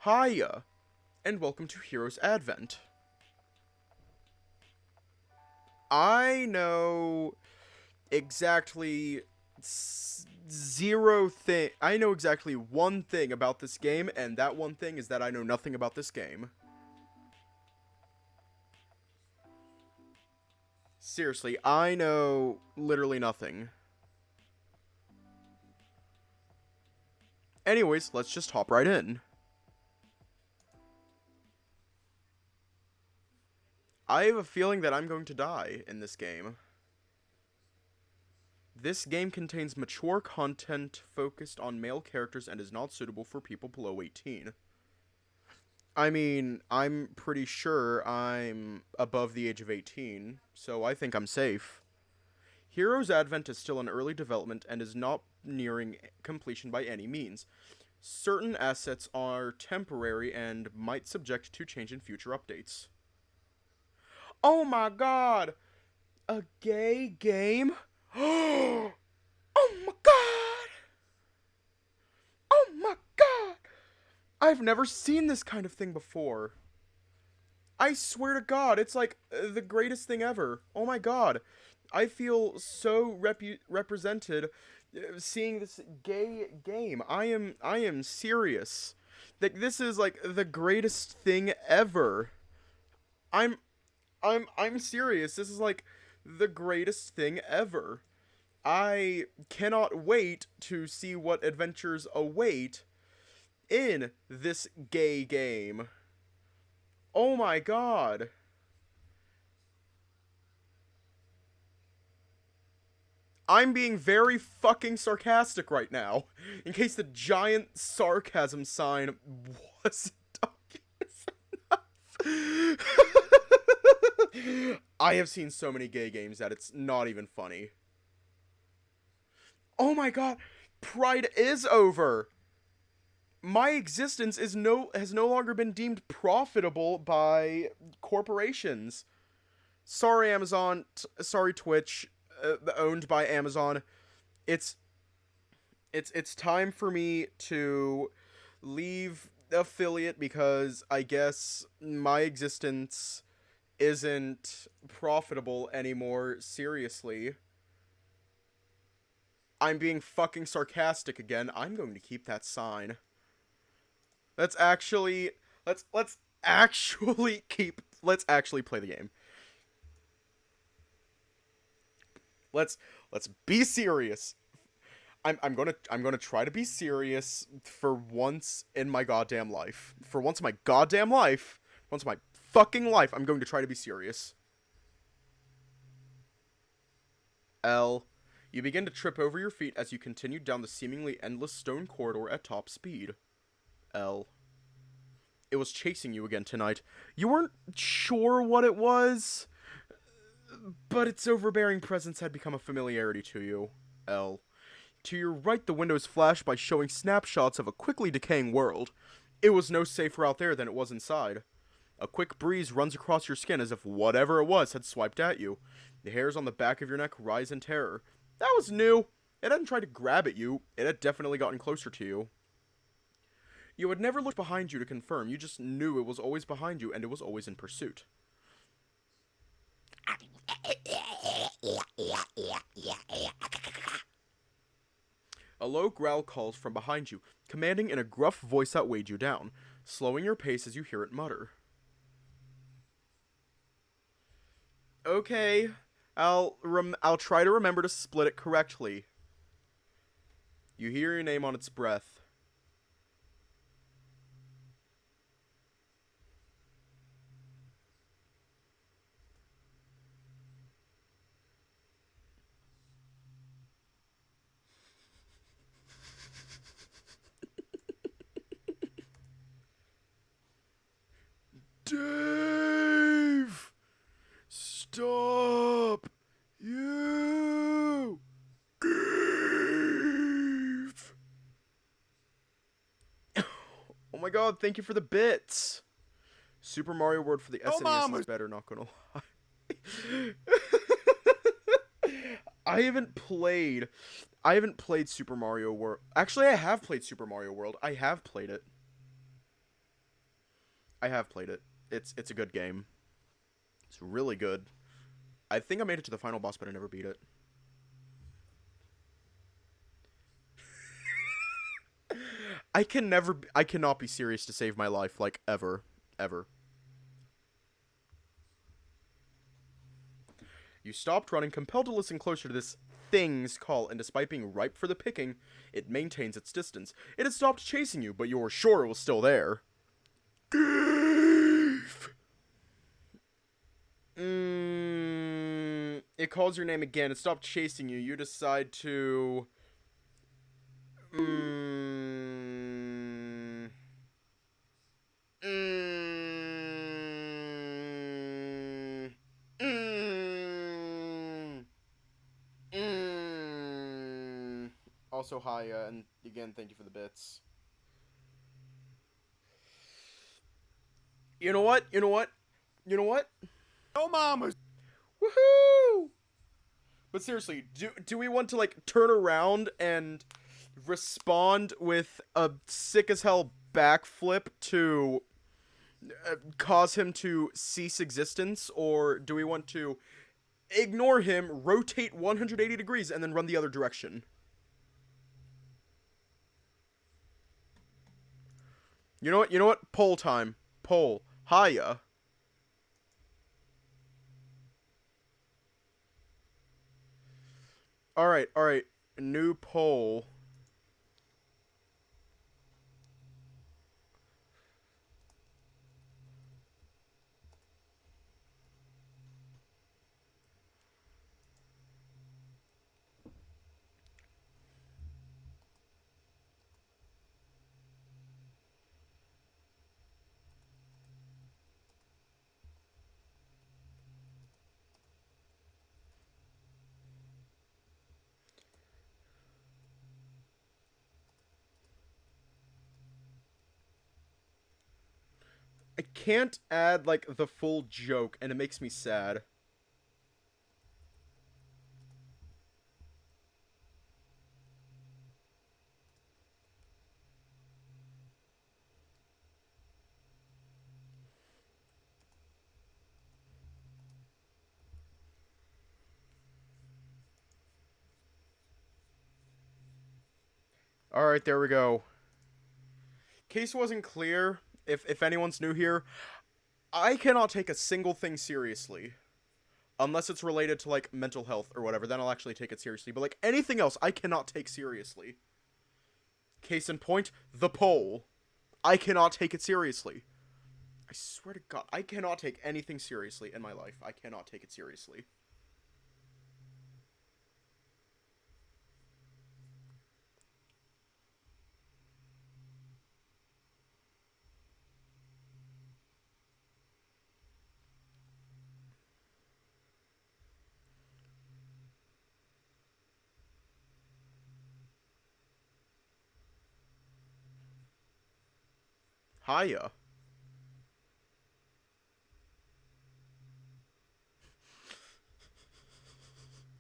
Hiya, and welcome to Heroes Advent. I know exactly I know exactly one thing about this game, and that one thing is that I know nothing about this game. Seriously, I know literally nothing. Anyways, let's just hop right in. I have a feeling that I'm going to die in this game. This game contains mature content focused on male characters and is not suitable for people below 18. I mean, I'm pretty sure I'm above the age of 18, so I think I'm safe. Heroes Advent is still in early development and is not nearing completion by any means. Certain assets are temporary and might subject to change in future updates. Oh my god! A gay game? Oh my god! Oh my god! I've never seen this kind of thing before. I swear to God, it's like the greatest thing ever. Oh my god. I feel so represented seeing this gay game. I am serious. Like this is like the greatest thing ever. I'm I'm serious. This is like the greatest thing ever. I cannot wait to see what adventures await in this gay game. Oh my god. I'm being very fucking sarcastic right now. In case the giant sarcasm sign wasn't obvious enough. I have seen so many gay games that it's not even funny. Oh my god, Pride is over. My existence has no longer been deemed profitable by corporations. Sorry, Amazon. Sorry, Twitch, owned by Amazon. It's it's time for me to leave affiliate because I guess my existence isn't profitable anymore. Seriously. I'm being fucking sarcastic again. I'm going to keep that sign. Let's actually let's actually play the game. Let's be serious. I'm gonna try to be serious for once in my goddamn life. For once in my goddamn life. Once in my fucking life, I'm going to try to be serious. L. You begin to trip over your feet as you continue down the seemingly endless stone corridor at top speed. L. It was chasing you again tonight. You weren't sure what it was, but its overbearing presence had become a familiarity to you. L. To your right, the windows flash by showing snapshots of a quickly decaying world. It was no safer out there than it was inside. A quick breeze runs across your skin as if whatever it was had swiped at you. The hairs on the back of your neck rise in terror. That was new. It hadn't tried to grab at you. It had definitely gotten closer to you. You had never looked behind you to confirm. You just knew it was always behind you and it was always in pursuit. A low growl calls from behind you, commanding in a gruff voice that weighed you down, slowing your pace as you hear it mutter. Okay, I'll try to remember to split it correctly. You hear your name on its breath. Dave! Stop! You! Dave! Oh my god, thank you for the bits! Super Mario World for the SNES is better, not gonna lie. I haven't played Super Mario World. Actually, I have played Super Mario World. I have played it. I have played it. It's a good game. It's really good. I think I made it to the final boss, but I never beat it. I cannot be serious to save my life, like, ever. Ever. You stopped running, compelled to listen closer to this thing's call, and despite being ripe for the picking, it maintains its distance. It had stopped chasing you, but you were sure it was still there. It calls your name again. It stopped chasing you. You decide to... Also, hi, and again, thank you for the bits. You know what? You know what? You know what? Oh, mama! Woohoo! But seriously, do we want to, like, turn around and respond with a sick-as-hell backflip to cause him to cease existence? Or do we want to ignore him, rotate 180 degrees, and then run the other direction? You know what? You know what? Poll time. Poll. Hiya. Alright, alright. New poll. I can't add, like, the full joke, and it makes me sad. Alright, there we go. Case wasn't clear, if anyone's new here, I cannot take a single thing seriously. Unless it's related to, like, mental health or whatever, then I'll actually take it seriously. But, like, anything else, I cannot take seriously. Case in point, the poll. I cannot take it seriously. I swear to God, I cannot take anything seriously in my life. I cannot take it seriously. Hiya.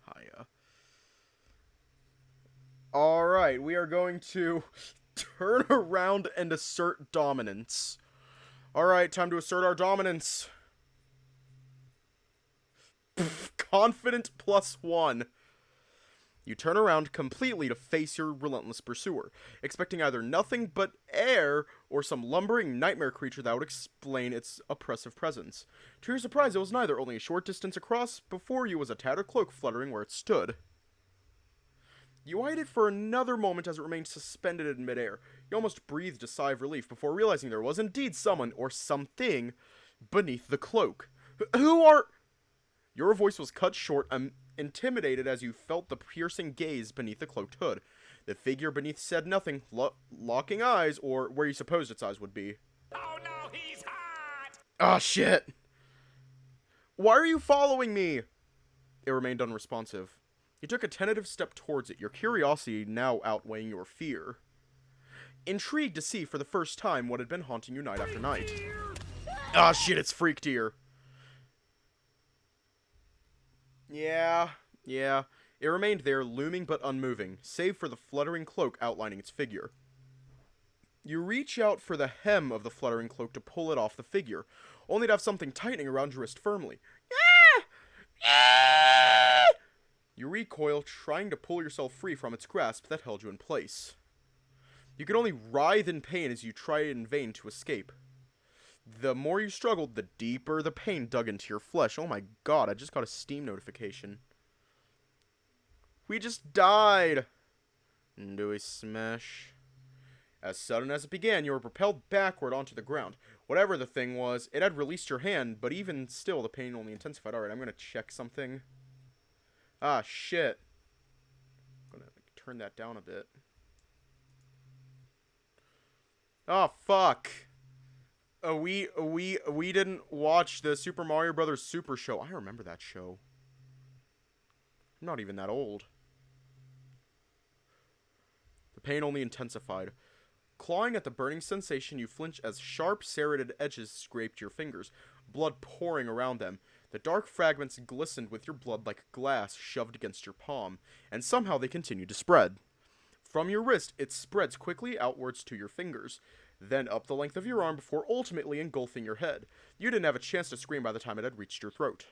Hiya. Alright, we are going to turn around and assert dominance. Alright, time to assert our dominance. Confident +1. You turn around completely to face your relentless pursuer, expecting either nothing but air or some lumbering nightmare creature that would explain its oppressive presence. To your surprise, it was neither. Only a short distance across. Before you was a tattered cloak fluttering where it stood. You eyed it for another moment as it remained suspended in midair. You almost breathed a sigh of relief before realizing there was indeed someone or something beneath the cloak. Who are... Your voice was cut short, intimidated as you felt the piercing gaze beneath the cloaked hood. The figure beneath said nothing, locking eyes, or where you supposed its eyes would be. Oh no, he's hot! Ah, shit! Why are you following me? It remained unresponsive. You took a tentative step towards it, your curiosity now outweighing your fear. Intrigued to see for the first time what had been haunting you night after night. Ah, shit, it's Freak Deer. Yeah. It remained there, looming but unmoving, save for the fluttering cloak outlining its figure. You reach out for the hem of the fluttering cloak to pull it off the figure, only to have something tightening around your wrist firmly. You recoil, trying to pull yourself free from its grasp that held you in place. You can only writhe in pain as you try in vain to escape. The more you struggled, the deeper the pain dug into your flesh. Oh my god, I just got a Steam notification. We just died! Do we smash? As sudden as it began, you were propelled backward onto the ground. Whatever the thing was, it had released your hand, but even still, the pain only intensified. Alright, I'm gonna check something. Ah, shit. I'm gonna turn that down a bit. Oh, fuck. We didn't watch the Super Mario Brothers Super Show. I remember that show. I'm not even that old. The pain only intensified. Clawing at the burning sensation, you flinch as sharp, serrated edges scraped your fingers, blood pouring around them. The dark fragments glistened with your blood like glass shoved against your palm, and somehow they continued to spread. From your wrist, it spreads quickly outwards to your fingers, then up the length of your arm before ultimately engulfing your head. You didn't have a chance to scream by the time it had reached your throat.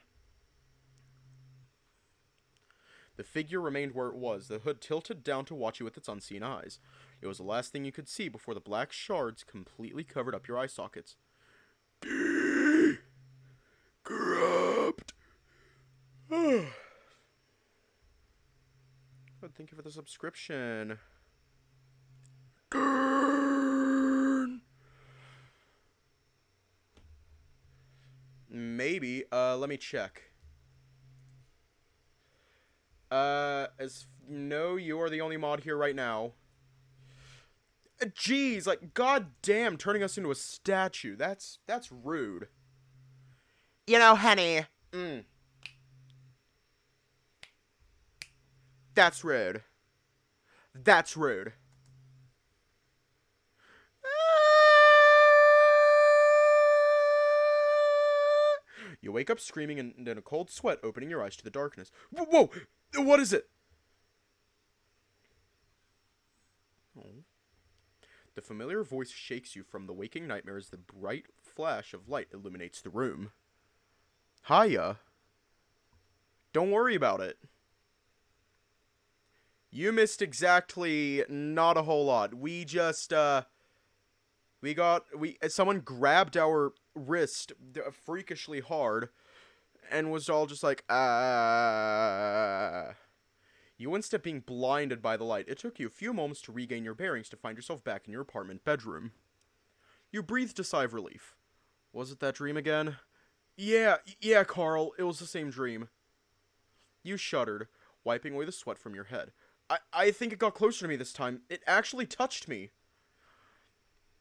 The figure remained where it was, the hood tilted down to watch you with its unseen eyes. It was the last thing you could see before the black shards completely covered up your eye sockets. Corrupt. Thank you for the subscription. Maybe. Let me check. No, you are the only mod here right now. Jeez, like, goddamn, turning us into a statue. That's rude. You know, honey. That's rude. That's rude. You wake up screaming and in a cold sweat, opening your eyes to the darkness. Whoa! What is it? Oh. The familiar voice shakes you from the waking nightmare as the bright flash of light illuminates the room. Hiya. Don't worry about it. You missed exactly not a whole lot. We just, someone grabbed our wrist freakishly hard and was all just like, ah. You winced at being blinded by the light. It took you a few moments to regain your bearings to find yourself back in your apartment bedroom. You breathed a sigh of relief. Was it that dream again? Yeah, Carl, it was the same dream. You shuddered, wiping away the sweat from your head. I think it got closer to me this time. It actually touched me.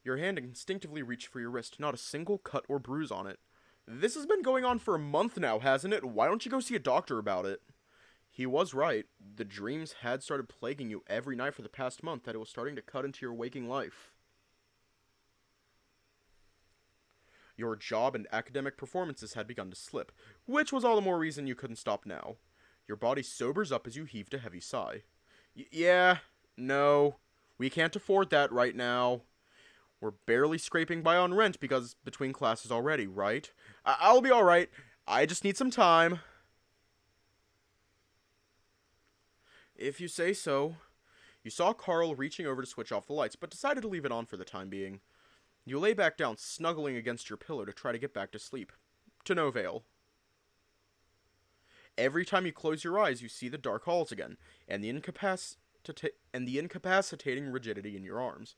Your hand instinctively reached for your wrist, not a single cut or bruise on it. This has been going on for a month now, hasn't it? Why don't you go see a doctor about it? He was right. The dreams had started plaguing you every night for the past month, that it was starting to cut into your waking life. Your job and academic performances had begun to slip, which was all the more reason you couldn't stop now. Your body sobers up as you heaved a heavy sigh. Yeah, no, we can't afford that right now. We're barely scraping by on rent because between classes already, right? I'll be alright. I just need some time. If you say so. You saw Carl reaching over to switch off the lights, but decided to leave it on for the time being. You lay back down, snuggling against your pillow to try to get back to sleep. To no avail. Every time you close your eyes, you see the dark halls again, and the incapacitating rigidity in your arms.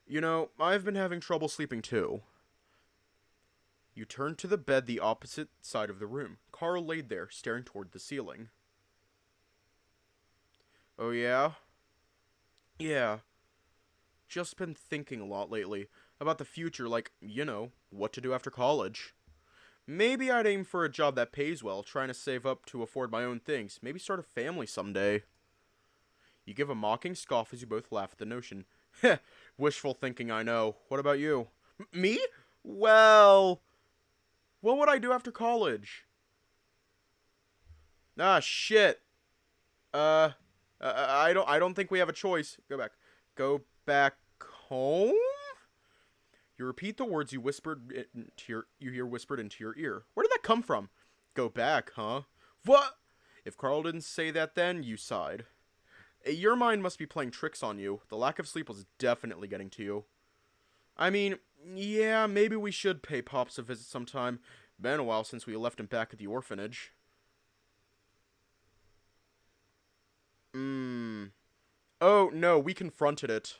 You know, I've been having trouble sleeping too. You turned to the bed the opposite side of the room. Carl laid there, staring toward the ceiling. Oh yeah? Yeah. Just been thinking a lot lately. About the future, like, you know, what to do after college. Maybe I'd aim for a job that pays well, trying to save up to afford my own things. Maybe start a family someday. You give a mocking scoff as you both laugh at the notion. Heh, wishful thinking, I know. What about you? Me? Well, what would I do after college? Ah, shit. I don't think we have a choice. Go back home? You repeat the words you hear whispered into your ear. Where did that come from? Go back, huh? What? If Carl didn't say that then, you sighed. Your mind must be playing tricks on you. The lack of sleep was definitely getting to you. I mean, yeah, maybe we should pay Pops a visit sometime. Been a while since we left him back at the orphanage. Oh, no, we confronted it.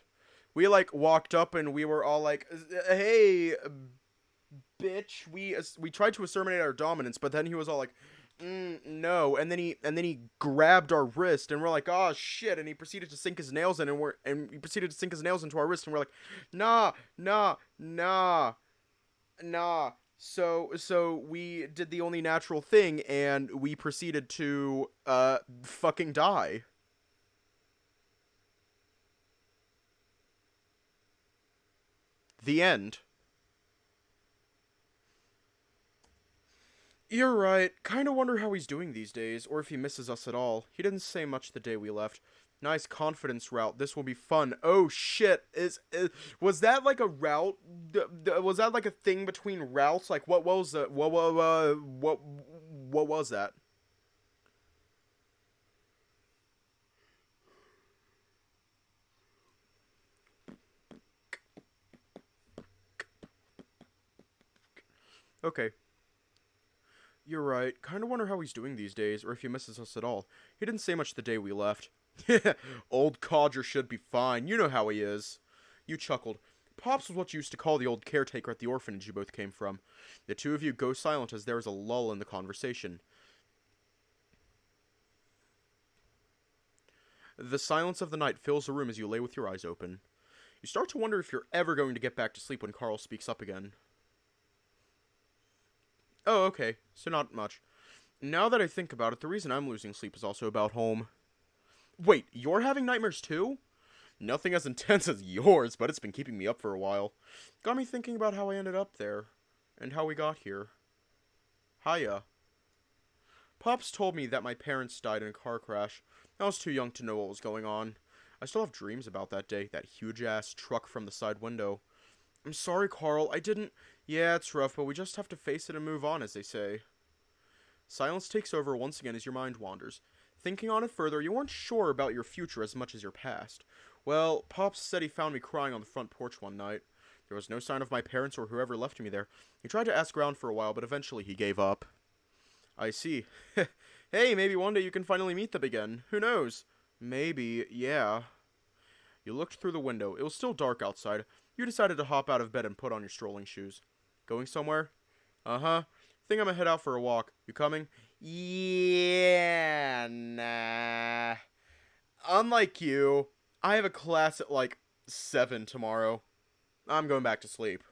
We, walked up and we were all like, hey, bitch. We tried to assimilate our dominance, but then he was all like, no. And then he grabbed our wrist and we're like, oh, shit. And he proceeded to sink his nails in and he proceeded to sink his nails into our wrist and we're like, nah. So we did the only natural thing and we proceeded to, fucking die. The end. You're right. Kinda wonder how he's doing these days, or if he misses us at all. He didn't say much the day we left. Nice confidence route. This will be fun. Oh shit! Was that like a route? Was that like a thing between routes? Like what was that? What was that? Okay. You're right. Kinda wonder how he's doing these days, or if he misses us at all. He didn't say much the day we left. Old Codger should be fine. You know how he is. You chuckled. Pops was what you used to call the old caretaker at the orphanage you both came from. The two of you go silent as there is a lull in the conversation. The silence of the night fills the room as you lay with your eyes open. You start to wonder if you're ever going to get back to sleep when Carl speaks up again. Oh, okay. So not much. Now that I think about it, the reason I'm losing sleep is also about home. Wait, you're having nightmares too? Nothing as intense as yours, but it's been keeping me up for a while. Got me thinking about how I ended up there, and how we got here. Hiya. Pops told me that my parents died in a car crash. I was too young to know what was going on. I still have dreams about that day, that huge-ass truck from the side window. I'm sorry, Carl, I didn't... Yeah, it's rough, but we just have to face it and move on, as they say. Silence takes over once again as your mind wanders. Thinking on it further, you weren't sure about your future as much as your past. Well, Pops said he found me crying on the front porch one night. There was no sign of my parents or whoever left me there. He tried to ask around for a while, but eventually he gave up. I see. Hey, maybe one day you can finally meet them again. Who knows? Maybe, yeah. You looked through the window. It was still dark outside. You decided to hop out of bed and put on your strolling shoes. Going somewhere? Uh-huh. Think I'm gonna head out for a walk. You coming? Yeah, nah. Unlike you, I have a class at, 7 tomorrow. I'm going back to sleep.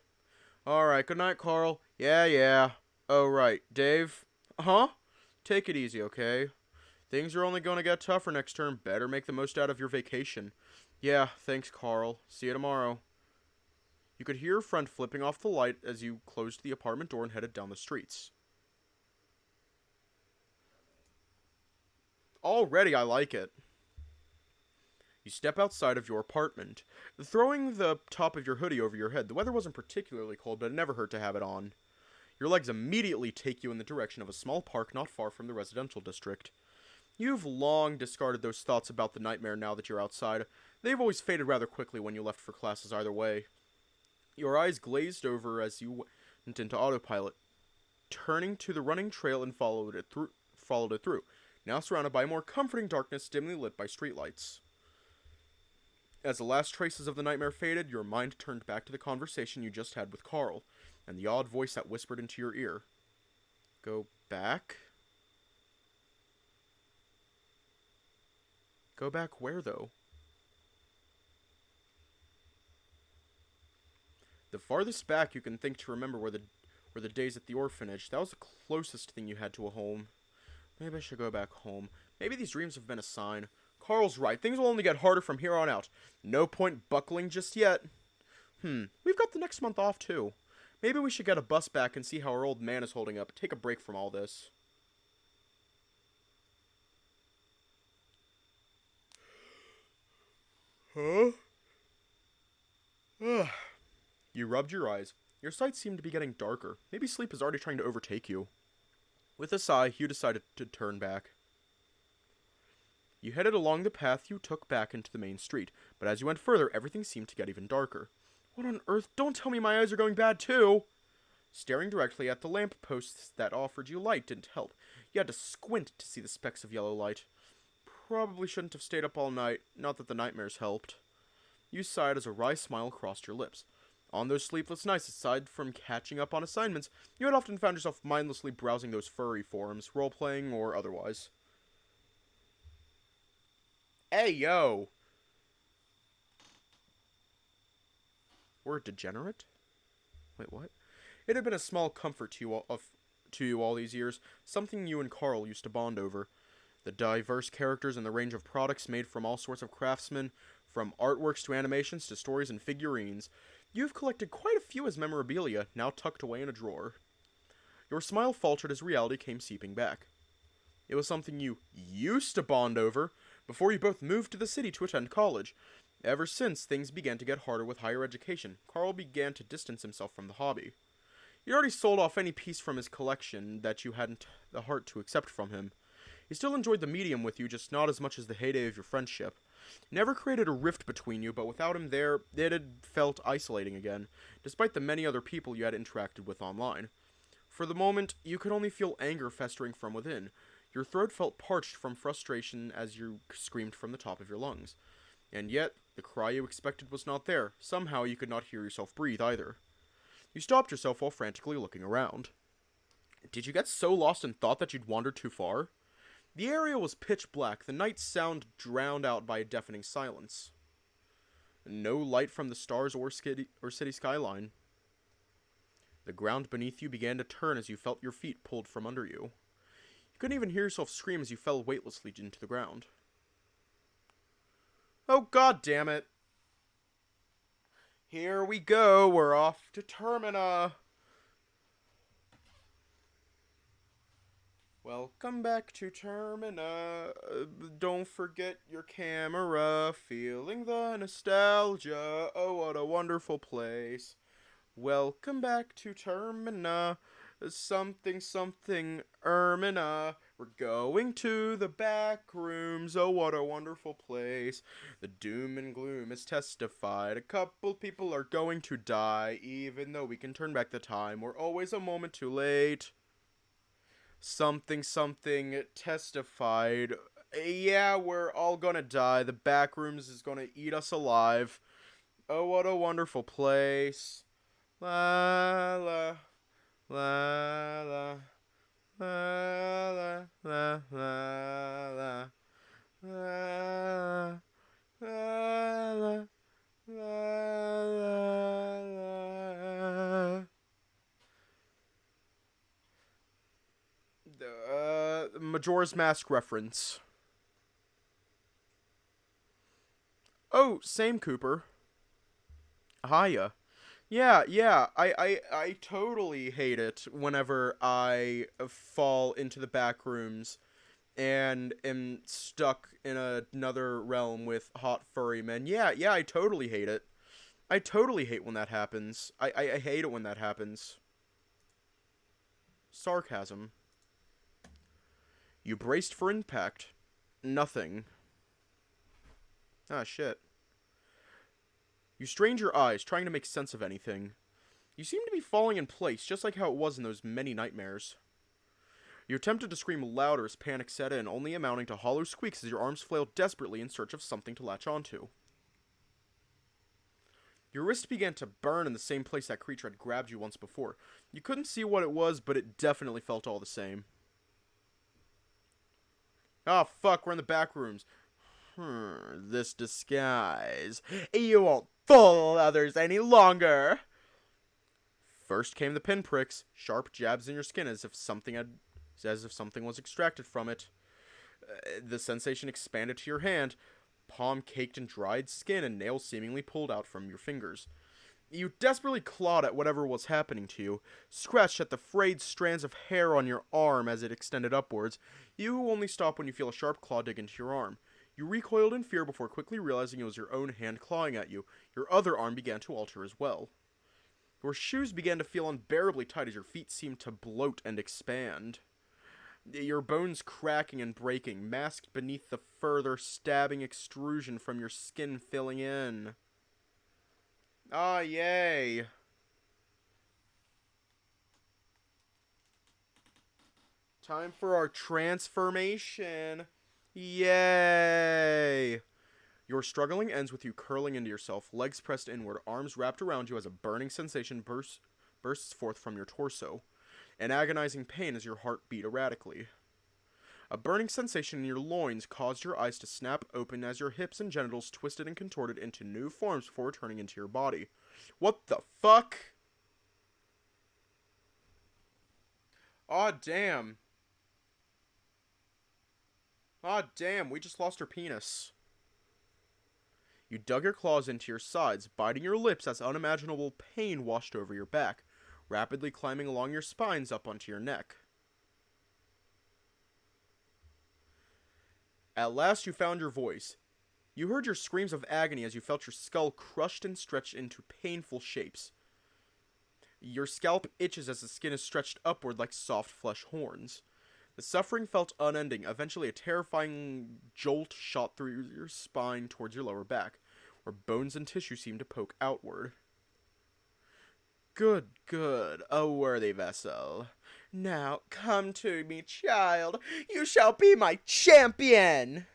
Alright, good night, Carl. Yeah. Oh, right. Dave? Huh? Take it easy, okay? Things are only gonna get tougher next term. Better make the most out of your vacation. Yeah, thanks, Carl. See you tomorrow. You could hear your friend flipping off the light as you closed the apartment door and headed down the streets. Already, I like it. You step outside of your apartment, throwing the top of your hoodie over your head. The weather wasn't particularly cold, but it never hurt to have it on. Your legs immediately take you in the direction of a small park not far from the residential district. You've long discarded those thoughts about the nightmare now that you're outside. They've always faded rather quickly when you left for classes either way. Your eyes glazed over as you went into autopilot, turning to the running trail and followed it through, now surrounded by more comforting darkness dimly lit by streetlights. As the last traces of the nightmare faded, your mind turned back to the conversation you just had with Carl, and the odd voice that whispered into your ear. Go back? Go back where, though? The farthest back you can think to remember were the days at the orphanage. That was the closest thing you had to a home. Maybe I should go back home. Maybe these dreams have been a sign. Carl's right. Things will only get harder from here on out. No point buckling just yet. We've got the next month off, too. Maybe we should get a bus back and see how our old man is holding up. Take a break from all this. Huh? You rubbed your eyes. Your sight seemed to be getting darker. Maybe sleep is already trying to overtake you. With a sigh, you decided to turn back. You headed along the path you took back into the main street, but as you went further, everything seemed to get even darker. What on earth? Don't tell me my eyes are going bad too! Staring directly at the lamp posts that offered you light didn't help. You had to squint to see the specks of yellow light. Probably shouldn't have stayed up all night, not that the nightmares helped. You sighed as a wry smile crossed your lips. On those sleepless nights, aside from catching up on assignments, you had often found yourself mindlessly browsing those furry forums, role-playing or otherwise. Hey, yo! We're a degenerate? Wait, what? It had been a small comfort to you all these years, something you and Carl used to bond over. The diverse characters and the range of products made from all sorts of craftsmen, from artworks to animations to stories and figurines. You've collected quite a few as memorabilia, now tucked away in a drawer. Your smile faltered as reality came seeping back. It was something you used to bond over before you both moved to the city to attend college. Ever since things began to get harder with higher education, Carl began to distance himself from the hobby. He'd already sold off any piece from his collection that you hadn't the heart to accept from him. He still enjoyed the medium with you, just not as much as the heyday of your friendship. He never created a rift between you, but without him there, it had felt isolating again, despite the many other people you had interacted with online. For the moment, you could only feel anger festering from within. Your throat felt parched from frustration as you screamed from the top of your lungs. And yet, the cry you expected was not there. Somehow you could not hear yourself breathe either. You stopped yourself while frantically looking around. Did you get so lost in thought that you'd wandered too far? The area was pitch black, the night sound drowned out by a deafening silence. No light from the stars or city skyline. The ground beneath you began to turn as you felt your feet pulled from under you. You couldn't even hear yourself scream as you fell weightlessly into the ground. Oh, god damn it. Here we go, we're off to Termina. Welcome back to Termina. Don't forget your camera. Feeling the nostalgia. Oh, what a wonderful place. Welcome back to Termina. Something, something, Ermina. We're going to the back rooms. Oh, what a wonderful place. The doom and gloom is testified. A couple people are going to die. Even though we can turn back the time, we're always a moment too late. Something, something testified. Yeah, we're all gonna die. The back rooms is gonna eat us alive. Oh, what a wonderful place. La la la la la la la la la la la. Majora's Mask reference. Oh, same Cooper. Hiya. Yeah, I totally hate it whenever I fall into the back rooms and am stuck in another realm with hot furry men. Yeah, I totally hate it. I totally hate when that happens. I hate it when that happens. Sarcasm. You braced for impact. Nothing. Ah, shit. You strained your eyes, trying to make sense of anything. You seemed to be falling in place, just like how it was in those many nightmares. You attempted to scream louder as panic set in, only amounting to hollow squeaks as your arms flailed desperately in search of something to latch onto. Your wrist began to burn in the same place that creature had grabbed you once before. You couldn't see what it was, but it definitely felt all the same. Oh, fuck, we're in the back rooms. This disguise. You won't fool others any longer. First came the pinpricks, sharp jabs in your skin as if something was extracted from it. The sensation expanded to your hand, palm caked in dried skin and nails seemingly pulled out from your fingers. You desperately clawed at whatever was happening to you, scratched at the frayed strands of hair on your arm as it extended upwards. You only stop when you feel a sharp claw dig into your arm. You recoiled in fear before quickly realizing it was your own hand clawing at you. Your other arm began to alter as well. Your shoes began to feel unbearably tight as your feet seemed to bloat and expand. Your bones cracking and breaking, masked beneath the further stabbing extrusion from your skin filling in. Ah, yay. Time for our transformation. Yay! Your struggling ends with you curling into yourself, legs pressed inward, arms wrapped around you as a burning sensation bursts forth from your torso. An agonizing pain as your heart beat erratically. A burning sensation in your loins caused your eyes to snap open as your hips and genitals twisted and contorted into new forms before returning into your body. What the fuck? Aw, damn. Aw, damn, we just lost our penis. You dug your claws into your sides, biting your lips as unimaginable pain washed over your back, rapidly climbing along your spines up onto your neck. At last you found your voice. You heard your screams of agony as you felt your skull crushed and stretched into painful shapes. Your scalp itches as the skin is stretched upward like soft flesh horns. The suffering felt unending. Eventually, a terrifying jolt shot through your spine towards your lower back, where bones and tissue seemed to poke outward. Good, good, a worthy vessel. Now come to me, child. You shall be my champion!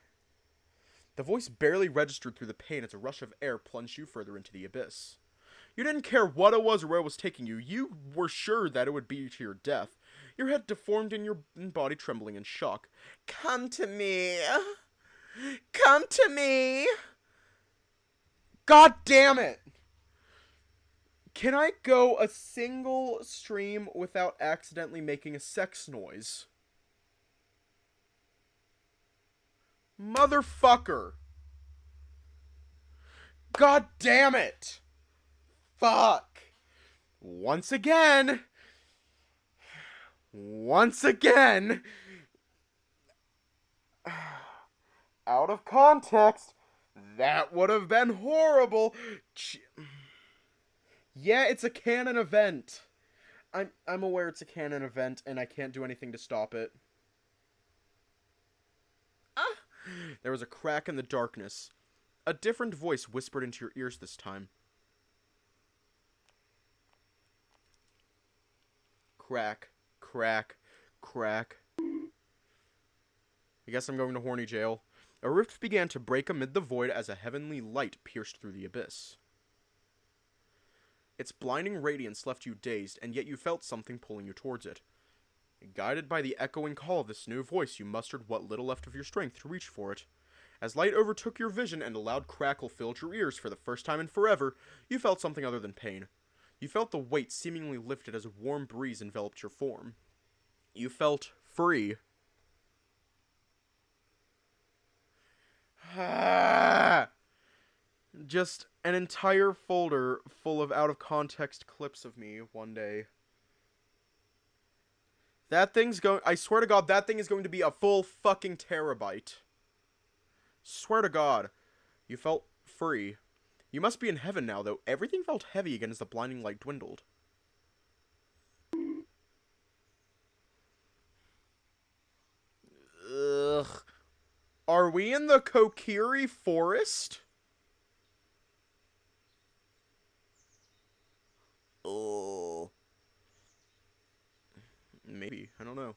The voice barely registered through the pain as a rush of air plunged you further into the abyss. You didn't care what it was or where it was taking you. You were sure that it would be to your death. Your head deformed and your body trembling in shock. Come to me. Come to me. God damn it. Can I go a single stream without accidentally making a sex noise? Motherfucker. God damn it. Fuck. Once again. Out of context, that would have been horrible. Yeah, it's a canon event. I'm aware it's a canon event, and I can't do anything to stop it. There was a crack in the darkness. A different voice whispered into your ears this time. Crack. Crack. Crack. I guess I'm going to horny jail. A rift began to break amid the void as a heavenly light pierced through the abyss. Its blinding radiance left you dazed, and yet you felt something pulling you towards it. Guided by the echoing call of this new voice, you mustered what little left of your strength to reach for it. As light overtook your vision and a loud crackle filled your ears for the first time in forever, you felt something other than pain. You felt the weight seemingly lifted as a warm breeze enveloped your form. You felt free. Just an entire folder full of out-of-context clips of me one day. I swear to God, that thing is going to be a full fucking terabyte. Swear to God. You felt free. You must be in heaven now, though. Everything felt heavy again as the blinding light dwindled. Ugh. Are we in the Kokiri forest? Oh. Maybe. I don't know.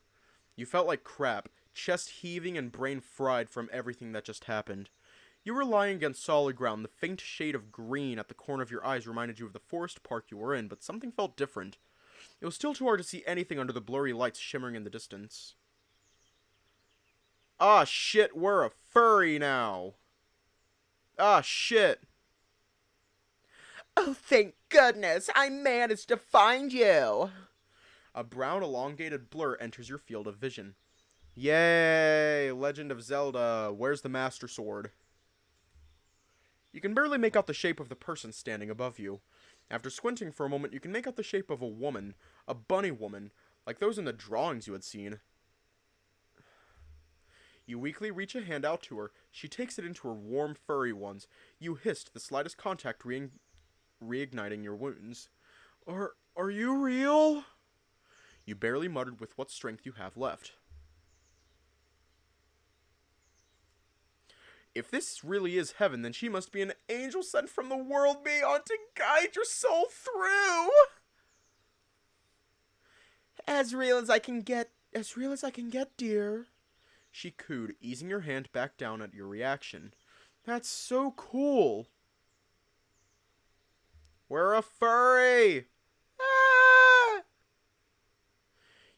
You felt like crap, chest heaving and brain fried from everything that just happened. You were lying against solid ground. The faint shade of green at the corner of your eyes reminded you of the forest park you were in, but something felt different. It was still too hard to see anything under the blurry lights shimmering in the distance. Ah, shit, we're a furry now. Ah, shit. Oh, thank goodness, I managed to find you. A brown, elongated blur enters your field of vision. Yay, Legend of Zelda, where's the Master Sword? You can barely make out the shape of the person standing above you. After squinting for a moment, you can make out the shape of a woman, a bunny woman, like those in the drawings you had seen. You weakly reach a hand out to her. She takes it into her warm, furry ones. You hissed, the slightest contact reigniting your wounds. Are you real? You barely muttered with what strength you have left. If this really is heaven, then she must be an angel sent from the world beyond to guide your soul through. As real as I can get, dear. She cooed, easing your hand back down at your reaction. That's so cool. We're a furry! Ah!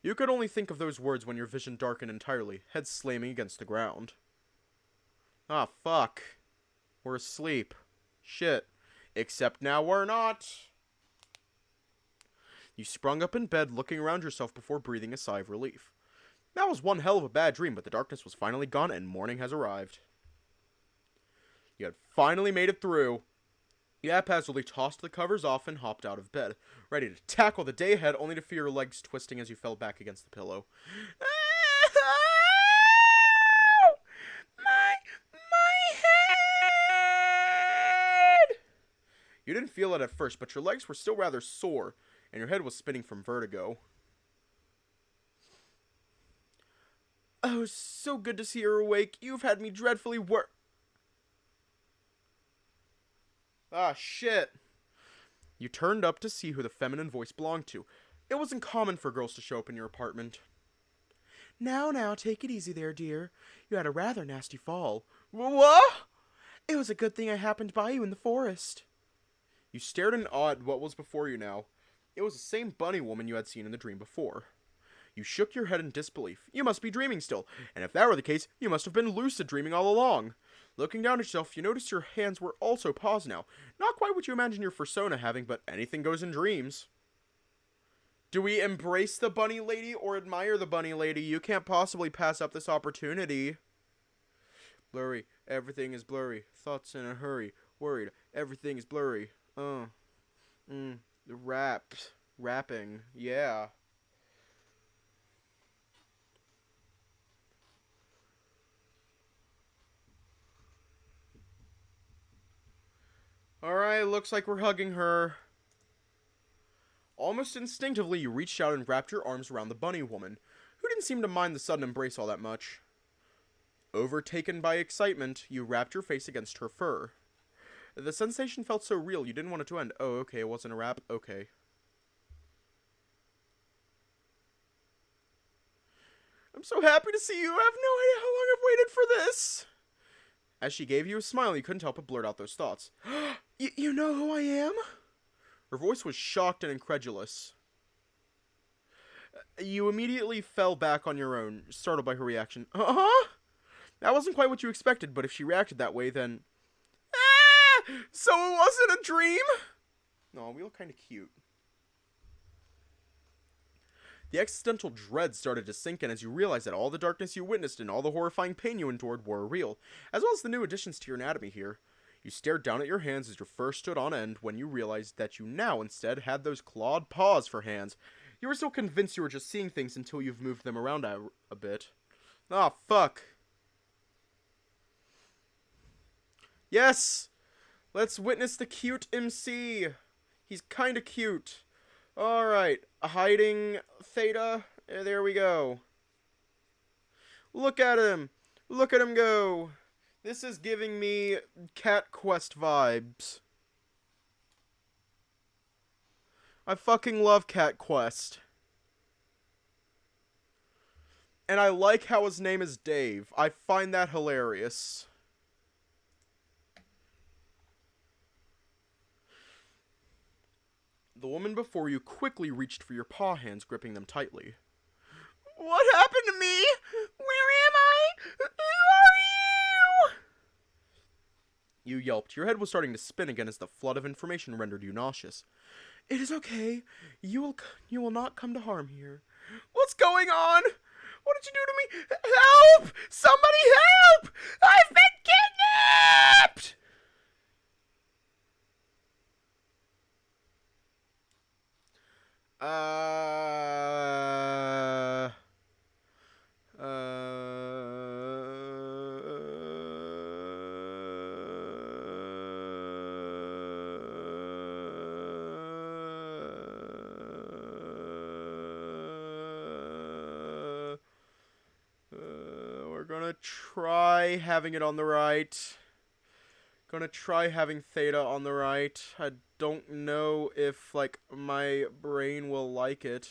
You could only think of those words when your vision darkened entirely, head slamming against the ground. Ah, fuck. We're asleep. Shit. Except now we're not. You sprung up in bed, looking around yourself before breathing a sigh of relief. That was one hell of a bad dream, but the darkness was finally gone and morning has arrived. You had finally made it through. You haphazardly tossed the covers off and hopped out of bed, ready to tackle the day ahead, only to feel your legs twisting as you fell back against the pillow. My head! You didn't feel it at first, but your legs were still rather sore, and your head was spinning from vertigo. Oh, so good to see her awake. You've had me dreadfully Ah, shit. You turned up to see who the feminine voice belonged to. It wasn't common for girls to show up in your apartment. Now, take it easy there, dear. You had a rather nasty fall. What? It was a good thing I happened by you in the forest. You stared in awe at what was before you now. It was the same bunny woman you had seen in the dream before. You shook your head in disbelief. You must be dreaming still, and if that were the case, you must have been lucid dreaming all along. Looking down at yourself, you noticed your hands were also paws now. Not quite what you imagine your fursona having, but anything goes in dreams. Do we embrace the bunny lady or admire the bunny lady? You can't possibly pass up this opportunity. Blurry. Everything is blurry. Thoughts in a hurry. Worried. Everything is blurry. Rapping. Yeah. Alright, looks like we're hugging her. Almost instinctively, you reached out and wrapped your arms around the bunny woman, who didn't seem to mind the sudden embrace all that much. Overtaken by excitement, you wrapped your face against her fur. The sensation felt so real, you didn't want it to end. Oh, okay, it wasn't a wrap? Okay. I'm so happy to see you. I have no idea how long I've waited for this. As she gave you a smile, you couldn't help but blurt out those thoughts. You know who I am? Her voice was shocked and incredulous. You immediately fell back on your own, startled by her reaction. Uh-huh? That wasn't quite what you expected, but if she reacted that way, then... Ah! So it wasn't a dream? No, we look kind of cute. The existential dread started to sink in as you realized that all the darkness you witnessed and all the horrifying pain you endured were real, as well as the new additions to your anatomy here. You stared down at your hands as your fur stood on end when you realized that you now instead had those clawed paws for hands. You were still convinced you were just seeing things until you've moved them around a bit. Ah, fuck. Yes! Let's witness the cute MC. He's kinda cute. Alright, hiding Theta. There we go. Look at him. Look at him go. This is giving me Cat Quest vibes. I fucking love Cat Quest. And I like how his name is Dave. I find that hilarious. The woman before you quickly reached for your paw hands, gripping them tightly. What happened to me? Where am I? Who are you? You yelped. Your head was starting to spin again as the flood of information rendered you nauseous. It is okay. You will not come to harm here. What's going on? What did you do to me? Help! Somebody help! I've been kidnapped! Gonna try having it on the right. Gonna try having theta on the right. I don't know if, like, my brain will like it.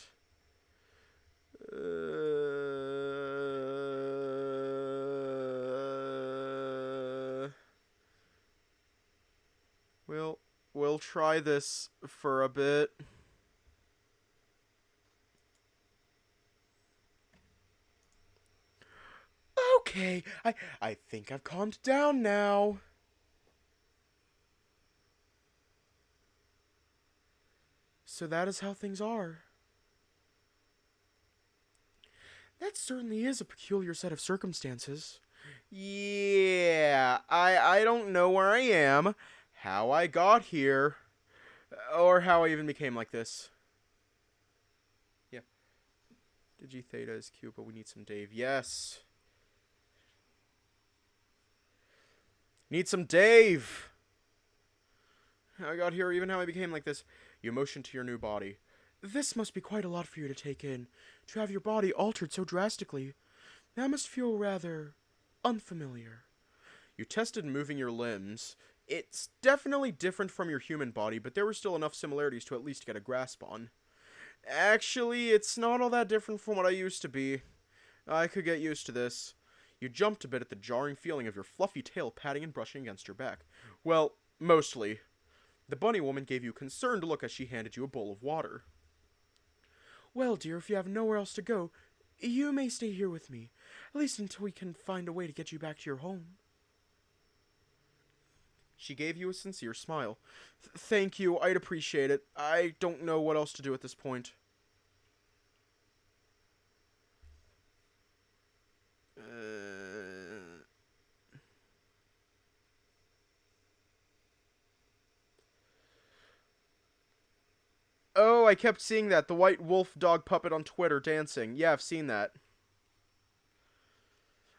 We'll try this for a bit. Okay, I think I've calmed down now. So that is how things are. That certainly is a peculiar set of circumstances. Yeah, I don't know where I am, how I got here, or how I even became like this. Yeah. Digi Theta is cute, but we need some Dave. Yes. Need some Dave! How I got here, even how I became like this. You motion to your new body. This must be quite a lot for you to take in, to have your body altered so drastically. That must feel rather unfamiliar. You tested moving your limbs. It's definitely different from your human body, but there were still enough similarities to at least get a grasp on. Actually, it's not all that different from what I used to be. I could get used to this. You jumped a bit at the jarring feeling of your fluffy tail patting and brushing against your back. Well, mostly. The bunny woman gave you a concerned look as she handed you a bowl of water. Well, dear, if you have nowhere else to go, you may stay here with me, at least until we can find a way to get you back to your home. She gave you a sincere smile. Thank you, I'd appreciate it. I don't know what else to do at this point. Oh, I kept seeing that. The white wolf dog puppet on Twitter dancing. Yeah, I've seen that.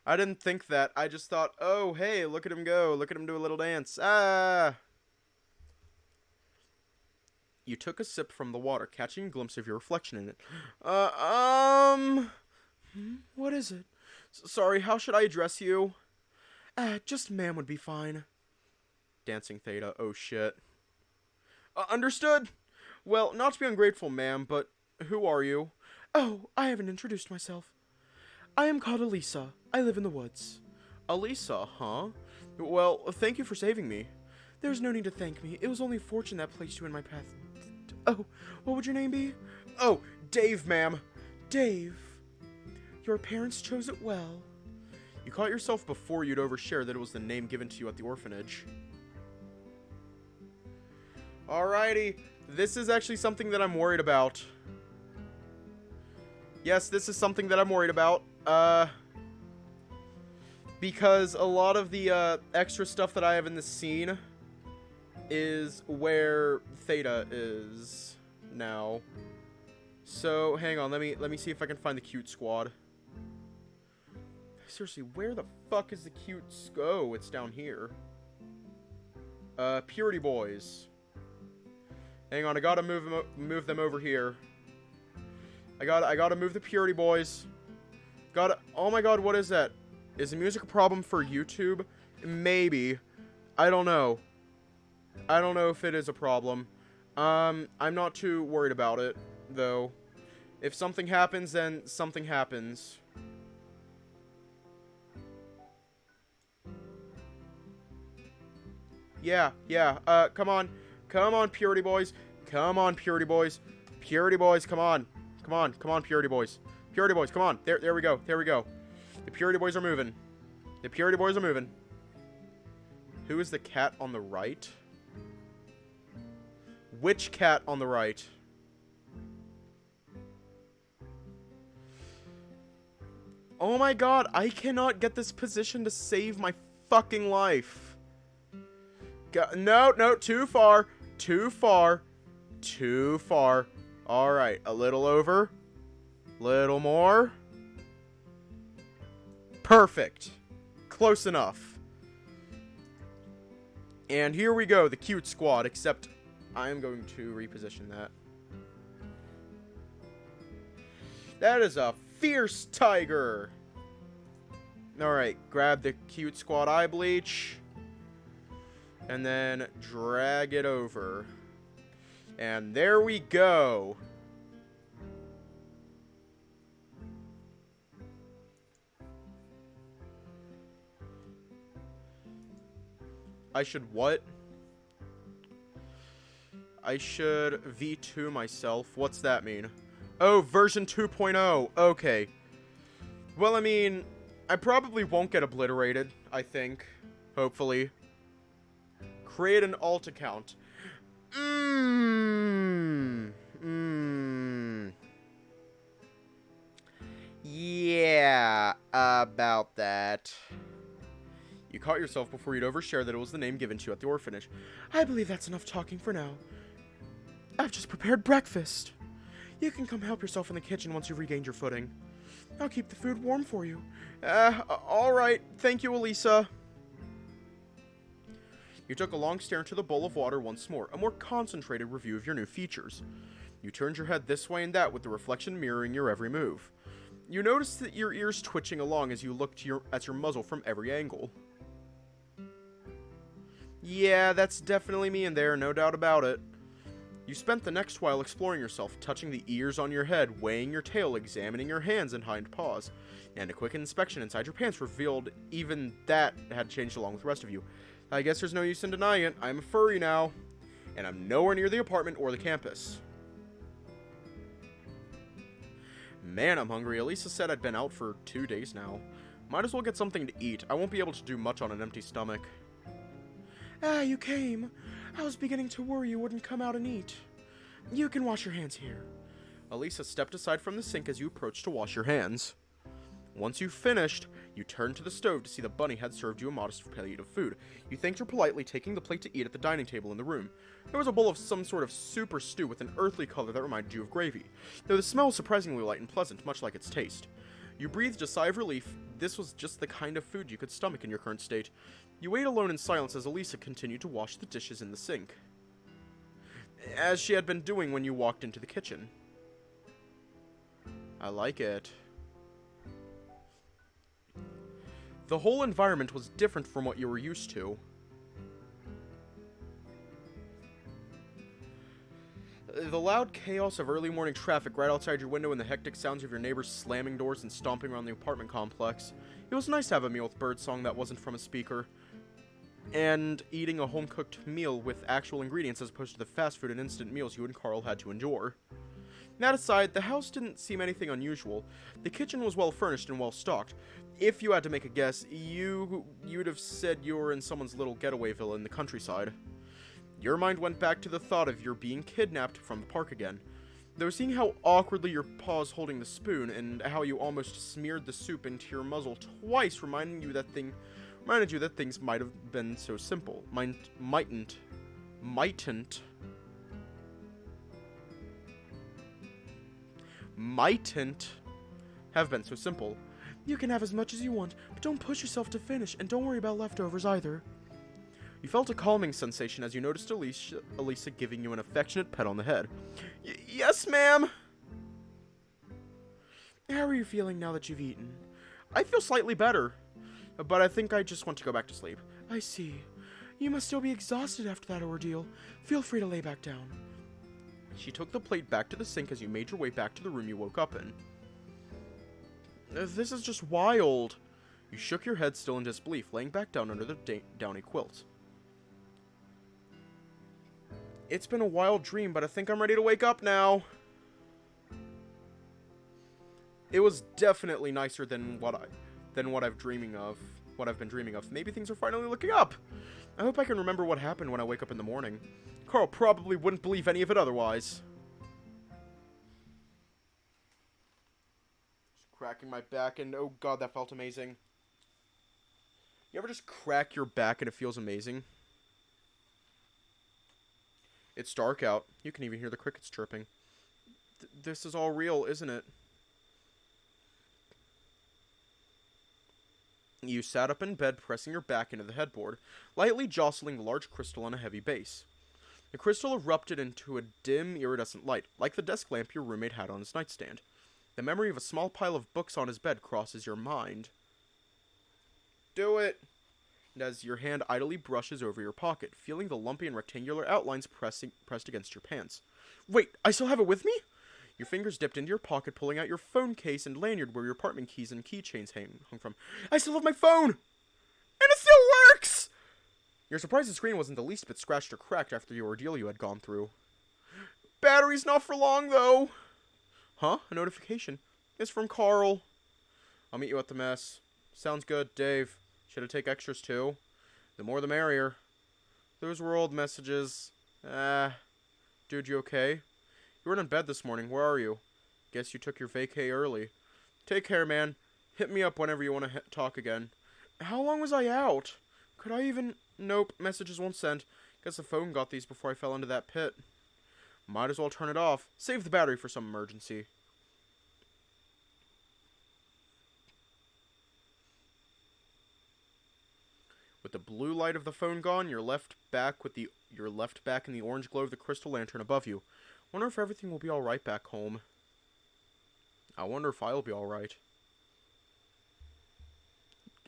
I didn't think that. I just thought, oh, hey, look at him go. Look at him do a little dance. Ah! You took a sip from the water, catching a glimpse of your reflection in it. What is it? Sorry, how should I address you? Just ma'am would be fine. Dancing Theta, oh shit. Understood? Well, not to be ungrateful, ma'am, but who are you? Oh, I haven't introduced myself. I am called Elisa. I live in the woods. Elisa, huh? Well, thank you for saving me. There's no need to thank me. It was only fortune that placed you in my path. Oh, what would your name be? Oh, Dave, ma'am. Dave. Your parents chose it well. You caught yourself before you'd overshare that it was the name given to you at the orphanage. Alrighty. This is actually something that I'm worried about. Yes, this is something that I'm worried about. Because a lot of the extra stuff that I have in this scene is where Theta is now. So, hang on, let me see if I can find the cute squad. Seriously, where the fuck is the cute Oh, it's down here. Purity Boys. Hang on, I gotta move them over here. I gotta move the Purity Boys. Oh my god, what is that? Is the music a problem for YouTube? Maybe. I don't know. I don't know if it is a problem. I'm not too worried about it, though. If something happens, then something happens. Yeah, come on. Come on, Purity Boys. Come on, Purity Boys. Purity Boys, come on. Come on, Purity Boys. Purity Boys, come on. There we go. The Purity Boys are moving. The Purity Boys are moving. Who is the cat on the right? Which cat on the right? Oh my god, I cannot get this position to save my fucking life. No, too far. Alright, a little over. Little more. Perfect. Close enough. And here we go, the cute squad, except I am going to reposition that. That is a fierce tiger. Alright, grab the cute squad eye bleach. And then drag it over. And there we go. I should what? I should V2 myself. What's that mean? Oh, version 2.0. Okay. Well, I mean, I probably won't get obliterated, I think. Hopefully. Create an alt account. Yeah, about that. You caught yourself before you'd overshare that it was the name given to you at the orphanage. I believe that's enough talking for now. I've just prepared breakfast. You can come help yourself in the kitchen once you've regained your footing. I'll keep the food warm for you. Alright. Thank you, Elisa. You took a long stare into the bowl of water once more, a more concentrated review of your new features. You turned your head this way and that with the reflection mirroring your every move. You noticed that your ears twitching along as you looked at your muzzle from every angle. Yeah, that's definitely me in there, no doubt about it. You spent the next while exploring yourself, touching the ears on your head, weighing your tail, examining your hands and hind paws, and a quick inspection inside your pants revealed even that had changed along with the rest of you. I guess there's no use in denying it. I'm a furry now, and I'm nowhere near the apartment or the campus. Man, I'm hungry. Elisa said I'd been out for 2 days now. Might as well get something to eat. I won't be able to do much on an empty stomach. Ah, you came. I was beginning to worry you wouldn't come out and eat. You can wash your hands here. Elisa stepped aside from the sink as you approached to wash your hands. Once you finished, you turned to the stove to see the bunny had served you a modest plate of food. You thanked her politely, taking the plate to eat at the dining table in the room. There was a bowl of some sort of super stew with an earthly color that reminded you of gravy, though the smell was surprisingly light and pleasant, much like its taste. You breathed a sigh of relief. This was just the kind of food you could stomach in your current state. You ate alone in silence as Elisa continued to wash the dishes in the sink, as she had been doing when you walked into the kitchen. I like it. The whole environment was different from what you were used to. The loud chaos of early morning traffic right outside your window and the hectic sounds of your neighbors slamming doors and stomping around the apartment complex. It was nice to have a meal with birdsong that wasn't from a speaker. And eating a home-cooked meal with actual ingredients as opposed to the fast food and instant meals you and Carl had to endure. That aside, the house didn't seem anything unusual. The kitchen was well furnished and well stocked. If you had to make a guess, you'd have said you were in someone's little getaway villa in the countryside. Your mind went back to the thought of your being kidnapped from the park again. Though seeing how awkwardly your paws holding the spoon and how you almost smeared the soup into your muzzle twice reminded you that things might have been so simple. Mightn't have been so simple. You can have as much as you want, but don't push yourself to finish, and don't worry about leftovers either. You felt a calming sensation as you noticed Elisa giving you an affectionate pet on the head. Yes, ma'am! How are you feeling now that you've eaten? I feel slightly better, but I think I just want to go back to sleep. I see. You must still be exhausted after that ordeal. Feel free to lay back down. She took the plate back to the sink as you made your way back to the room you woke up in. This is just wild. You shook your head still in disbelief, laying back down under the downy quilt. It's been a wild dream, but I think I'm ready to wake up now. It was definitely nicer than what I've been dreaming of. Maybe things are finally looking up. I hope I can remember what happened when I wake up in the morning. Carl probably wouldn't believe any of it otherwise. Just cracking my back, and oh god, that felt amazing. You ever just crack your back and it feels amazing? It's dark out. You can even hear the crickets chirping. This is all real, isn't it? You sat up in bed, pressing your back into the headboard, lightly jostling the large crystal on a heavy base. The crystal erupted into a dim, iridescent light, like the desk lamp your roommate had on his nightstand. The memory of a small pile of books on his bed crosses your mind. Do it! And as your hand idly brushes over your pocket, feeling the lumpy and rectangular outlines pressed against your pants. Wait, I still have it with me? Your fingers dipped into your pocket, pulling out your phone case and lanyard where your apartment keys and keychains hung from. I still have my phone! And it still works! You're surprised the screen wasn't the least bit scratched or cracked after the ordeal you had gone through. Battery's not for long, though. Huh? A notification. It's from Carl. I'll meet you at the mess. Sounds good, Dave. Should I take extras, too? The more the merrier. Those were old messages. Dude, you okay? You weren't in bed this morning. Where are you? Guess you took your vacay early. Take care, man. Hit me up whenever you want to talk again. How long was I out? Could I even... Nope, messages won't send. Guess the phone got these before I fell into that pit. Might as well turn it off. Save the battery for some emergency. With the blue light of the phone gone, you're left back in the orange glow of the crystal lantern above you. Wonder if everything will be alright back home. I wonder if I'll be alright.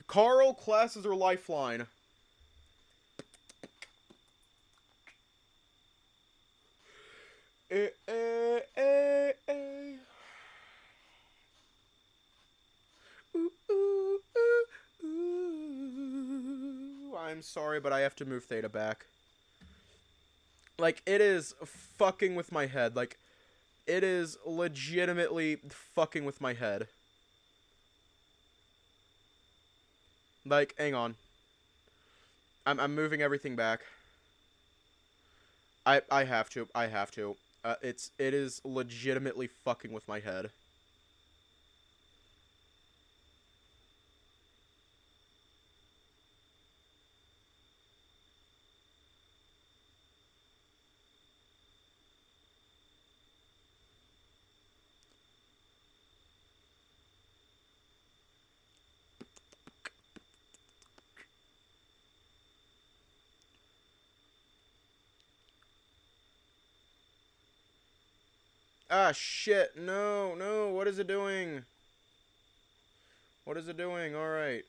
Carl, class is her lifeline. I'm sorry, but I have to move Theta back. Like, it is fucking with my head. Like, it is legitimately fucking with my head. Like, hang on. I'm moving everything back. I have to. It is legitimately fucking with my head. Ah, shit. No. What is it doing? What is it doing? Alright.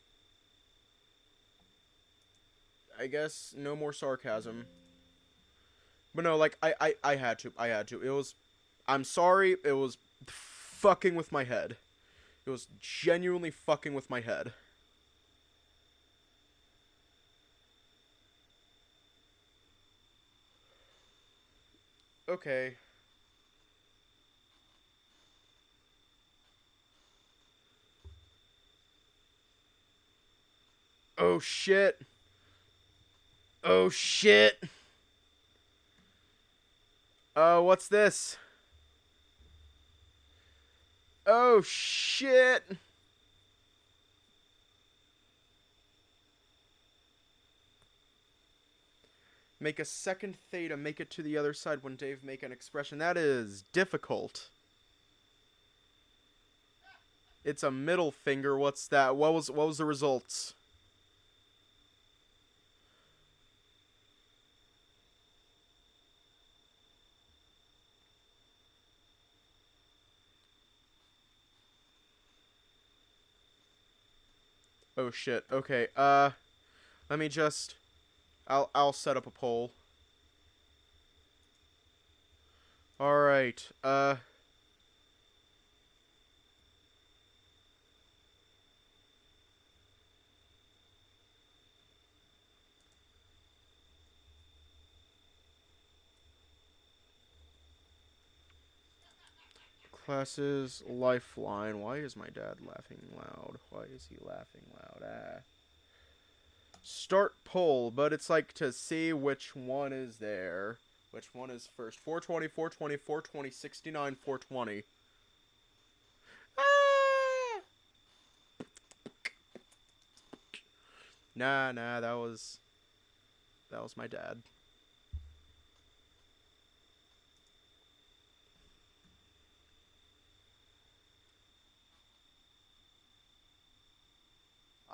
I guess no more sarcasm. But no, like, I had to. It was... I'm sorry. It was fucking with my head. It was genuinely fucking with my head. Okay. Oh, shit. Oh, shit. What's this? Oh, shit. Make a second theta, make it to the other side when Dave make an expression. That is difficult. It's a middle finger. What's that? What was the results? Oh shit. Okay. Let me just I'll set up a poll. All right. Classes lifeline. Why is my dad laughing loud? Why is he laughing loud? Start poll, but it's like to see which one is there. Which one is first? 420, 420, 420, 69, 420. Ah! Nah, that was my dad.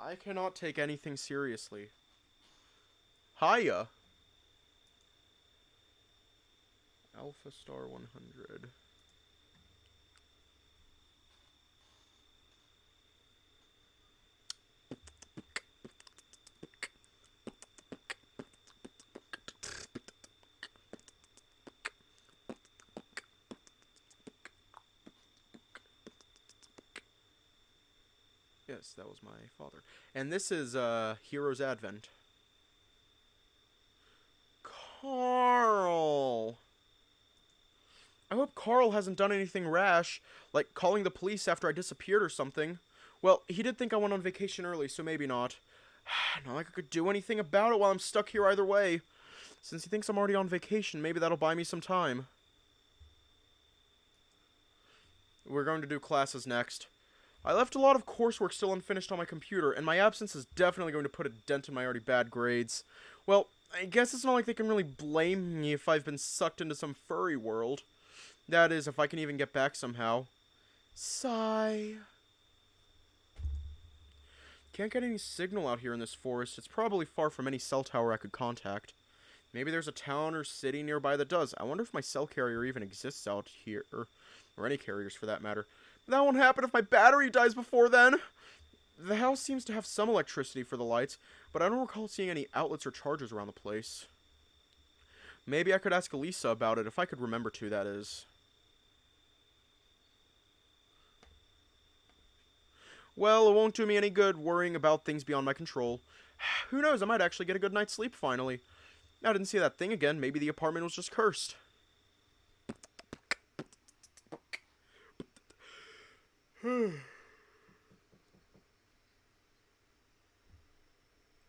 I cannot take anything seriously. Hiya. Alpha Star 100. Yes, that was my father. And this is, Hero's Advent. Carl! I hope Carl hasn't done anything rash, like calling the police after I disappeared or something. Well, he did think I went on vacation early, so maybe not. Not like I could do anything about it while I'm stuck here either way. Since he thinks I'm already on vacation, maybe that'll buy me some time. We're going to do classes next. I left a lot of coursework still unfinished on my computer, and my absence is definitely going to put a dent in my already bad grades. Well, I guess it's not like they can really blame me if I've been sucked into some furry world. That is, if I can even get back somehow. Sigh. Can't get any signal out here in this forest. It's probably far from any cell tower I could contact. Maybe there's a town or city nearby that does. I wonder if my cell carrier even exists out here, or any carriers for that matter. That won't happen if my battery dies before then. The house seems to have some electricity for the lights, but I don't recall seeing any outlets or chargers around the place. Maybe I could ask Elisa about it, if I could remember to, that is. Well, it won't do me any good worrying about things beyond my control. Who knows, I might actually get a good night's sleep finally. I didn't see that thing again. Maybe the apartment was just cursed.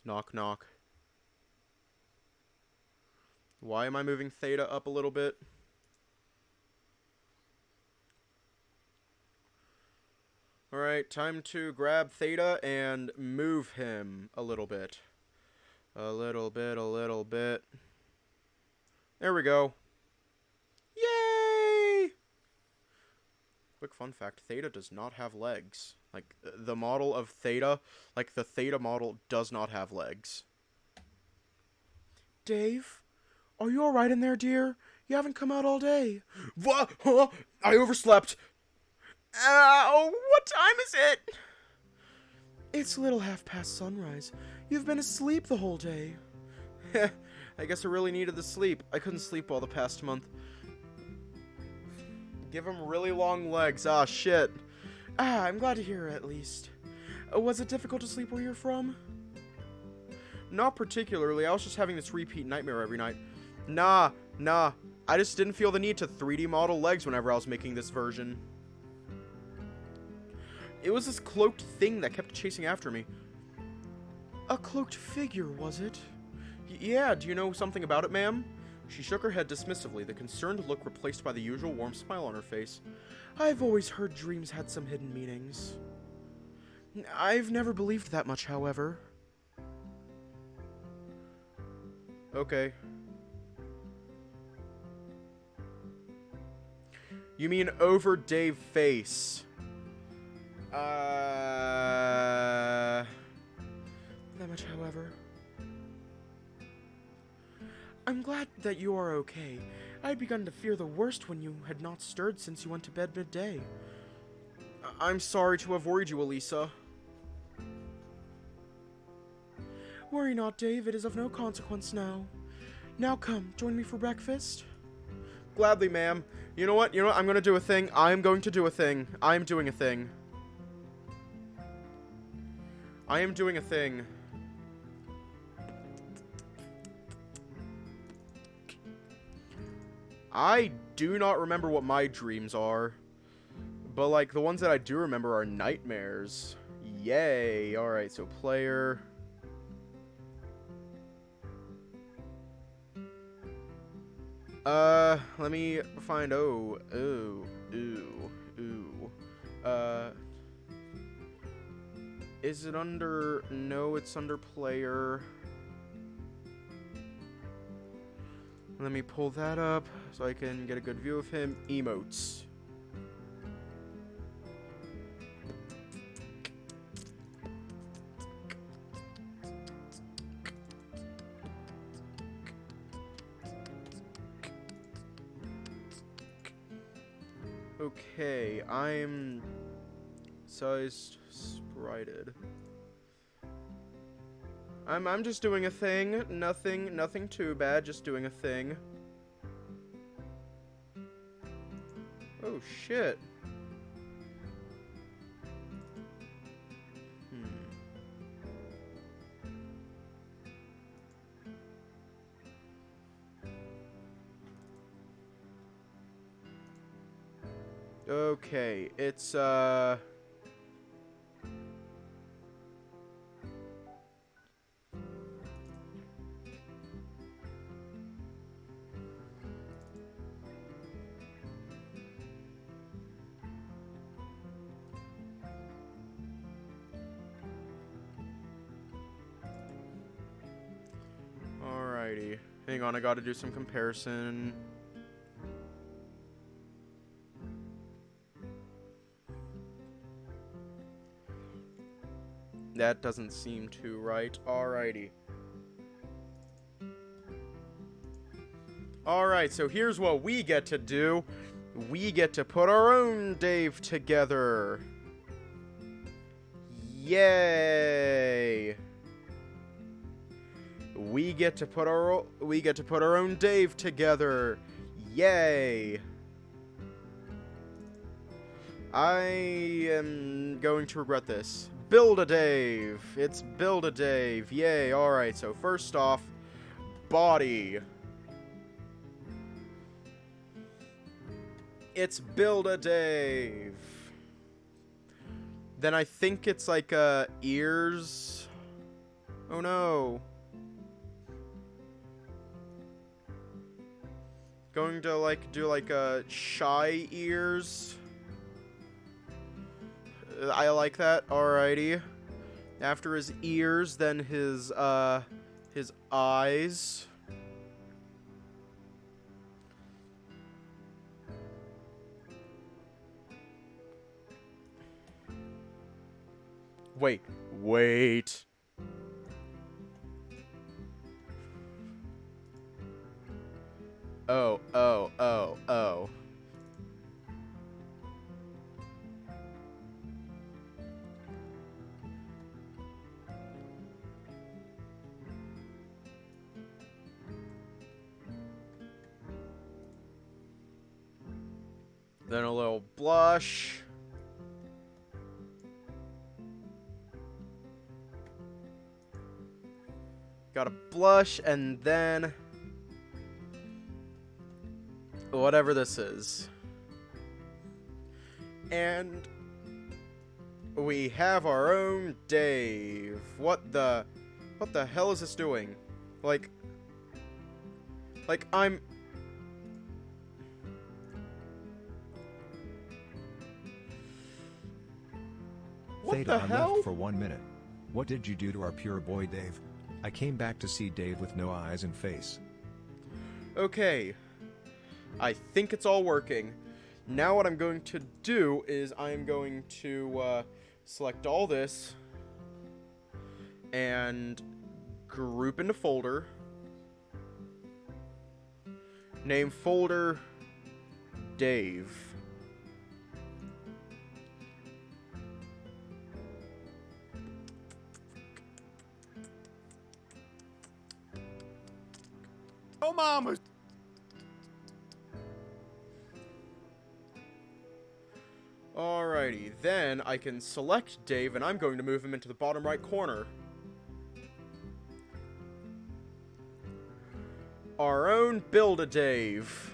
Knock, knock. Why am I moving Theta up a little bit? Alright, time to grab Theta and move him a little bit. A little bit, a little bit. There we go. Yay! Quick fun fact, Theta does not have legs. Like, the model of Theta, like the Theta model does not have legs. Dave? Are you alright in there, dear? You haven't come out all day. What? Huh? I overslept. What time is it? It's a little half past sunrise. You've been asleep the whole day. I guess I really needed the sleep. I couldn't sleep all the past month. Give him really long legs. Ah, shit. I'm glad to hear it, at least. Was it difficult to sleep where you're from? Not particularly. I was just having this repeat nightmare every night. Nah. I just didn't feel the need to 3D model legs whenever I was making this version. It was this cloaked thing that kept chasing after me. A cloaked figure, was it? Yeah, do you know something about it, ma'am? She shook her head dismissively, the concerned look replaced by the usual warm smile on her face. I've always heard dreams had some hidden meanings. I've never believed that much, however. Okay. You mean over Dave face? That much, however. I'm glad that you are okay. I'd begun to fear the worst when you had not stirred since you went to bed midday. I'm sorry to have worried you, Elisa. Worry not, Dave. It is of no consequence now. Now come, join me for breakfast. Gladly, ma'am. You know what? I'm gonna do a thing. I'm going to do a thing. I'm doing a thing. I am doing a thing. I do not remember what my dreams are. But, like, the ones that I do remember are nightmares. Yay. Alright, so player. Let me find, is it under, no, it's under player. Let me pull that up so I can get a good view of him. Emotes. Okay, I'm sized sprited. I'm just doing a thing. Nothing too bad, just doing a thing. Oh shit. Okay, it's, alrighty. Hang on, I gotta do some comparison. That doesn't seem too right. Alrighty. Alright, so here's what we get to do. We get to put our own Dave together. Yay! We get to put our own Dave together. Yay! I am going to regret this. Build-A-Dave. It's Build-A-Dave. Yay. Alright, so first off, body. It's Build-A-Dave. Then I think it's like, ears. Oh no. Going to, like, do, like, shy ears. I like that. Alrighty. After his ears, then his eyes. Wait. Oh. Then a little blush. Got a blush, and then whatever this is. And we have our own Dave. What the hell is this doing? Like I'm... What Theta, the I hell? left for 1 minute. What did you do to our pure boy Dave? I came back to see Dave with no eyes and face. Okay. I think it's all working. Now what I'm going to do is I'm going to select all this and group into folder. Name folder Dave. Oh, mamas. Alrighty, then I can select Dave, and I'm going to move him into the bottom right corner. Our own Build-A-Dave.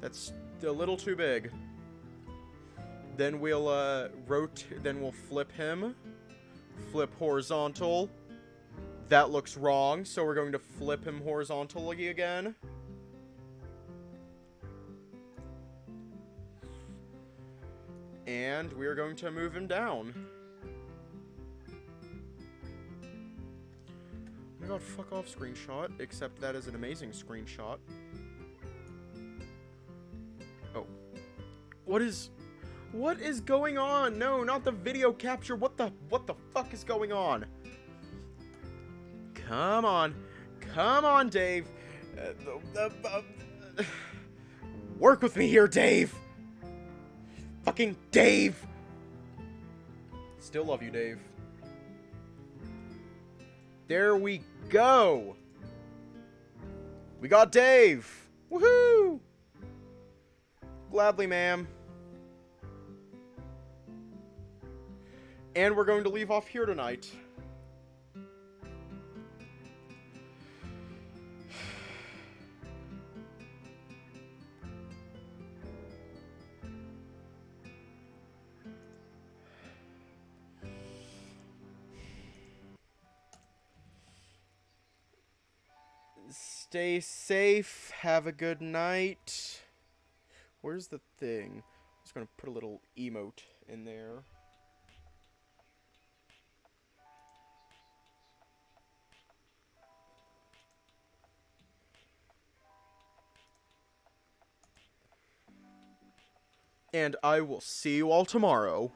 That's a little too big. Then we'll then we'll flip him. Flip horizontal. That looks wrong, so we're going to flip him horizontally again. And we are going to move him down. Oh my god, fuck off screenshot, except that is an amazing screenshot. Oh. What is going on? No, not the video capture. What the fuck is going on? Come on, Dave. Work with me here, Dave. Fucking Dave. Still love you, Dave. There we go. We got Dave. Woohoo! Gladly, ma'am. And we're going to leave off here tonight. Stay safe. Have a good night. Where's the thing? I'm just gonna put a little emote in there. And I will see you all tomorrow.